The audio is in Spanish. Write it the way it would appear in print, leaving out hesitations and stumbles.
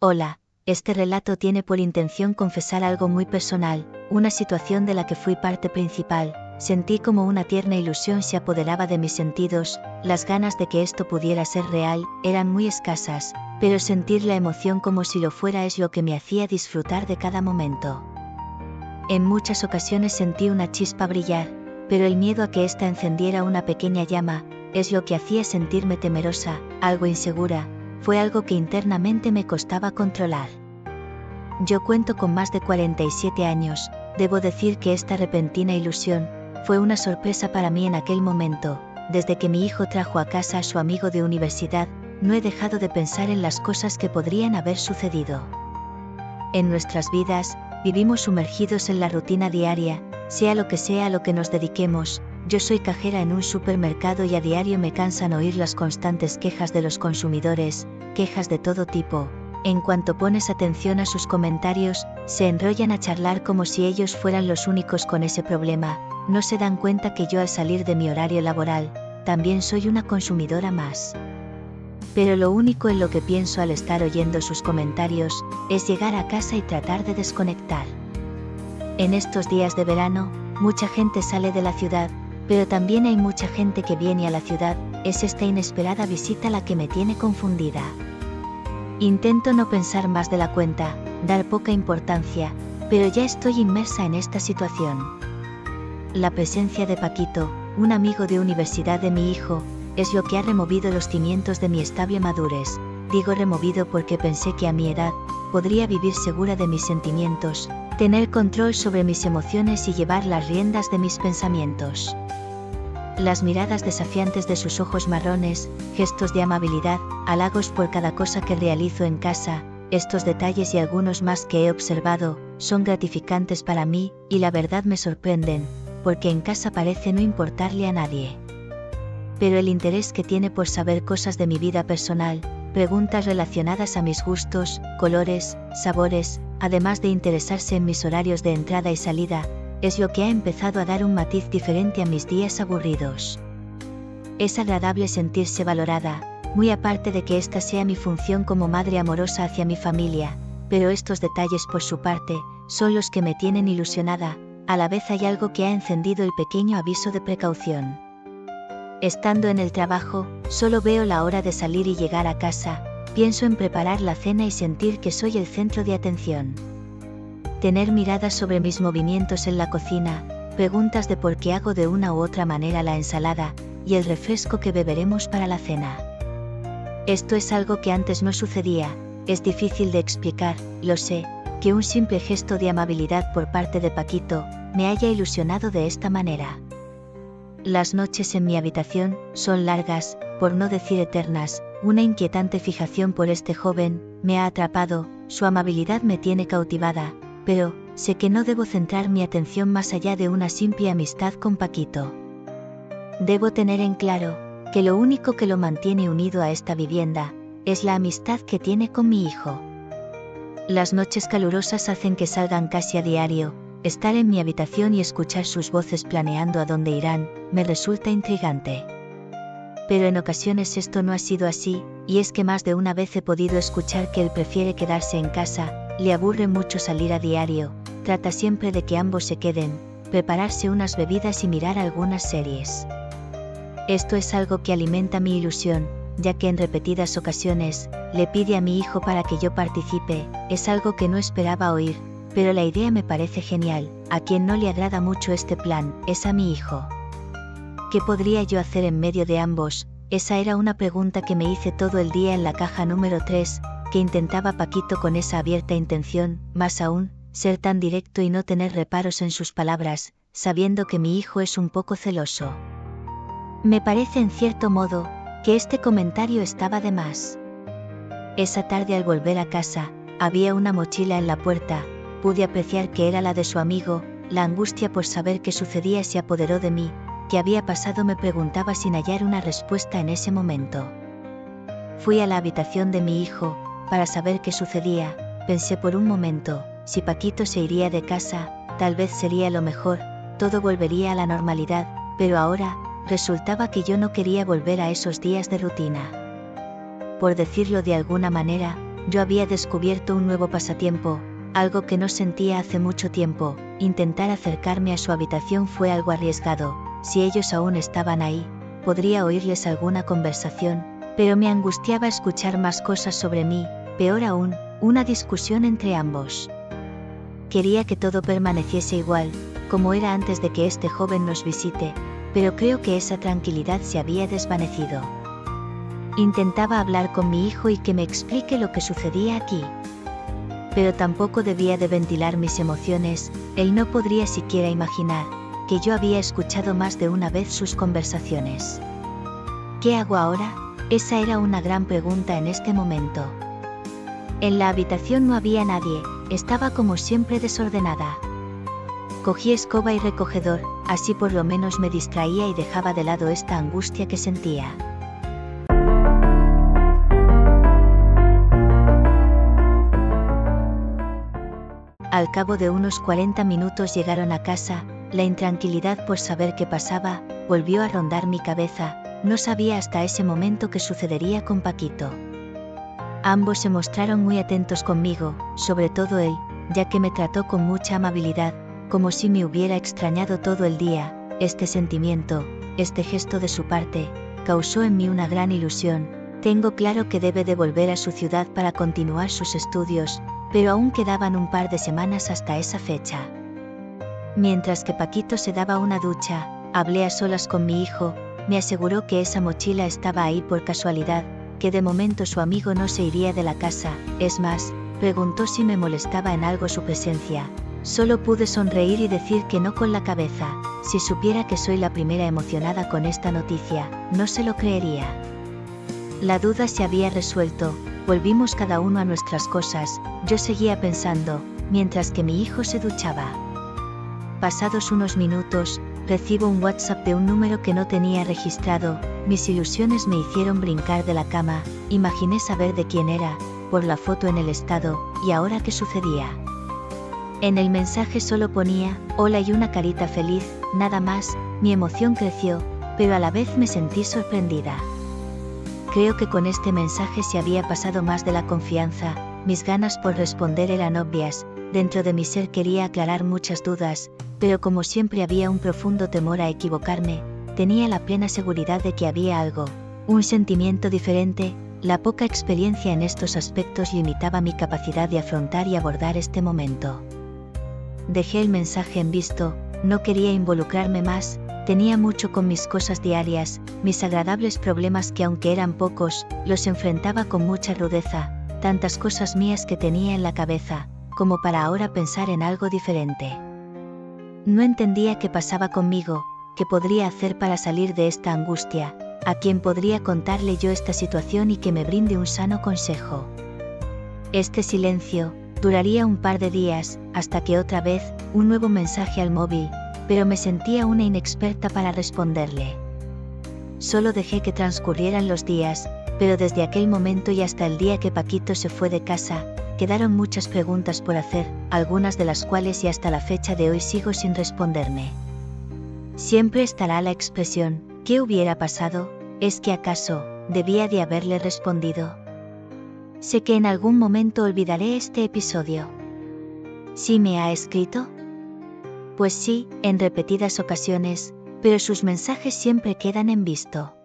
Hola, este relato tiene por intención confesar algo muy personal, una situación de la que fui parte principal. Sentí como una tierna ilusión se apoderaba de mis sentidos, las ganas de que esto pudiera ser real eran muy escasas, pero sentir la emoción como si lo fuera es lo que me hacía disfrutar de cada momento. En muchas ocasiones sentí una chispa brillar, pero el miedo a que ésta encendiera una pequeña llama, es lo que hacía sentirme temerosa, algo insegura. Fue algo que internamente me costaba controlar. Yo cuento con más de 47 años, debo decir que esta repentina ilusión fue una sorpresa para mí en aquel momento. Desde que mi hijo trajo a casa a su amigo de universidad, no he dejado de pensar en las cosas que podrían haber sucedido. En nuestras vidas, vivimos sumergidos en la rutina diaria, sea lo que sea a lo que nos dediquemos. Yo soy cajera en un supermercado y a diario me cansan oír las constantes quejas de los consumidores, quejas de todo tipo. En cuanto pones atención a sus comentarios, se enrollan a charlar como si ellos fueran los únicos con ese problema. No se dan cuenta que yo al salir de mi horario laboral, también soy una consumidora más. Pero lo único en lo que pienso al estar oyendo sus comentarios, es llegar a casa y tratar de desconectar. En estos días de verano, mucha gente sale de la ciudad, pero también hay mucha gente que viene a la ciudad. Es esta inesperada visita la que me tiene confundida. Intento no pensar más de la cuenta, dar poca importancia, pero ya estoy inmersa en esta situación. La presencia de Paquito, un amigo de universidad de mi hijo, es lo que ha removido los cimientos de mi estable madurez. Digo removido porque pensé que a mi edad, podría vivir segura de mis sentimientos, tener control sobre mis emociones y llevar las riendas de mis pensamientos. Las miradas desafiantes de sus ojos marrones, gestos de amabilidad, halagos por cada cosa que realizo en casa, estos detalles y algunos más que he observado, son gratificantes para mí, y la verdad me sorprenden, porque en casa parece no importarle a nadie. Pero el interés que tiene por saber cosas de mi vida personal, preguntas relacionadas a mis gustos, colores, sabores, además de interesarse en mis horarios de entrada y salida, es lo que ha empezado a dar un matiz diferente a mis días aburridos. Es agradable sentirse valorada, muy aparte de que esta sea mi función como madre amorosa hacia mi familia, pero estos detalles por su parte, son los que me tienen ilusionada. A la vez hay algo que ha encendido el pequeño aviso de precaución. Estando en el trabajo, solo veo la hora de salir y llegar a casa, pienso en preparar la cena y sentir que soy el centro de atención. Tener miradas sobre mis movimientos en la cocina, preguntas de por qué hago de una u otra manera la ensalada, y el refresco que beberemos para la cena. Esto es algo que antes no sucedía, es difícil de explicar, lo sé, que un simple gesto de amabilidad por parte de Paquito, me haya ilusionado de esta manera. Las noches en mi habitación, son largas, por no decir eternas. Una inquietante fijación por este joven, me ha atrapado, su amabilidad me tiene cautivada, pero, sé que no debo centrar mi atención más allá de una simple amistad con Paquito. Debo tener en claro, que lo único que lo mantiene unido a esta vivienda, es la amistad que tiene con mi hijo. Las noches calurosas hacen que salgan casi a diario. Estar en mi habitación y escuchar sus voces planeando a dónde irán, me resulta intrigante. Pero en ocasiones esto no ha sido así, y es que más de una vez he podido escuchar que él prefiere quedarse en casa, le aburre mucho salir a diario, trata siempre de que ambos se queden, prepararse unas bebidas y mirar algunas series. Esto es algo que alimenta mi ilusión, ya que en repetidas ocasiones, le pide a mi hijo para que yo participe. Es algo que no esperaba oír, pero la idea me parece genial. A quien no le agrada mucho este plan, es a mi hijo. ¿Qué podría yo hacer en medio de ambos? Esa era una pregunta que me hice todo el día en la caja número 3, que intentaba Paquito con esa abierta intención, más aún, ser tan directo y no tener reparos en sus palabras, sabiendo que mi hijo es un poco celoso. Me parece en cierto modo, que este comentario estaba de más. Esa tarde al volver a casa, había una mochila en la puerta, pude apreciar que era la de su amigo. La angustia por saber qué sucedía se apoderó de mí. ¿Qué había pasado? Me preguntaba sin hallar una respuesta en ese momento. Fui a la habitación de mi hijo, para saber qué sucedía. Pensé por un momento, si Paquito se iría de casa, tal vez sería lo mejor, todo volvería a la normalidad, pero ahora, resultaba que yo no quería volver a esos días de rutina. Por decirlo de alguna manera, yo había descubierto un nuevo pasatiempo, algo que no sentía hace mucho tiempo. Intentar acercarme a su habitación fue algo arriesgado. Si ellos aún estaban ahí, podría oírles alguna conversación, pero me angustiaba escuchar más cosas sobre mí, peor aún, una discusión entre ambos. Quería que todo permaneciese igual, como era antes de que este joven nos visite, pero creo que esa tranquilidad se había desvanecido. Intentaba hablar con mi hijo y que me explique lo que sucedía aquí. Pero tampoco debía de ventilar mis emociones. Él no podría siquiera imaginar que yo había escuchado más de una vez sus conversaciones. ¿Qué hago ahora? Esa era una gran pregunta en este momento. En la habitación no había nadie, estaba como siempre desordenada. Cogí escoba y recogedor, así por lo menos me distraía y dejaba de lado esta angustia que sentía. Al cabo de unos 40 minutos llegaron a casa. La intranquilidad por saber qué pasaba volvió a rondar mi cabeza. No sabía hasta ese momento qué sucedería con Paquito. Ambos se mostraron muy atentos conmigo, sobre todo él, ya que me trató con mucha amabilidad, como si me hubiera extrañado todo el día. Este sentimiento, este gesto de su parte, causó en mí una gran ilusión. Tengo claro que debe de volver a su ciudad para continuar sus estudios, pero aún quedaban un par de semanas hasta esa fecha. Mientras que Paquito se daba una ducha, hablé a solas con mi hijo. Me aseguró que esa mochila estaba ahí por casualidad, que de momento su amigo no se iría de la casa. Es más, preguntó si me molestaba en algo su presencia. Solo pude sonreír y decir que no con la cabeza. Si supiera que soy la primera emocionada con esta noticia, no se lo creería. La duda se había resuelto, volvimos cada uno a nuestras cosas. Yo seguía pensando, mientras que mi hijo se duchaba. Pasados unos minutos, recibo un WhatsApp de un número que no tenía registrado. Mis ilusiones me hicieron brincar de la cama. Imaginé saber de quién era, por la foto en el estado. ¿Y ahora qué sucedía? En el mensaje solo ponía, hola y una carita feliz, nada más. Mi emoción creció, pero a la vez me sentí sorprendida. Creo que con este mensaje se había pasado más de la confianza. Mis ganas por responder eran obvias. Dentro de mi ser quería aclarar muchas dudas, pero como siempre había un profundo temor a equivocarme. Tenía la plena seguridad de que había algo, un sentimiento diferente. La poca experiencia en estos aspectos limitaba mi capacidad de afrontar y abordar este momento. Dejé el mensaje en visto, no quería involucrarme más. Tenía mucho con mis cosas diarias, mis agradables problemas que aunque eran pocos, los enfrentaba con mucha rudeza. Tantas cosas mías que tenía en la cabeza, como para ahora pensar en algo diferente. No entendía qué pasaba conmigo, qué podría hacer para salir de esta angustia, a quién podría contarle yo esta situación y que me brinde un sano consejo. Este silencio duraría un par de días, hasta que otra vez, un nuevo mensaje al móvil, pero me sentía una inexperta para responderle. Solo dejé que transcurrieran los días, pero desde aquel momento y hasta el día que Paquito se fue de casa, quedaron muchas preguntas por hacer, algunas de las cuales y hasta la fecha de hoy sigo sin responderme. Siempre estará la expresión, ¿qué hubiera pasado? ¿Es que acaso debía de haberle respondido? Sé que en algún momento olvidaré este episodio. ¿Sí me ha escrito? Pues sí, en repetidas ocasiones, pero sus mensajes siempre quedan en visto.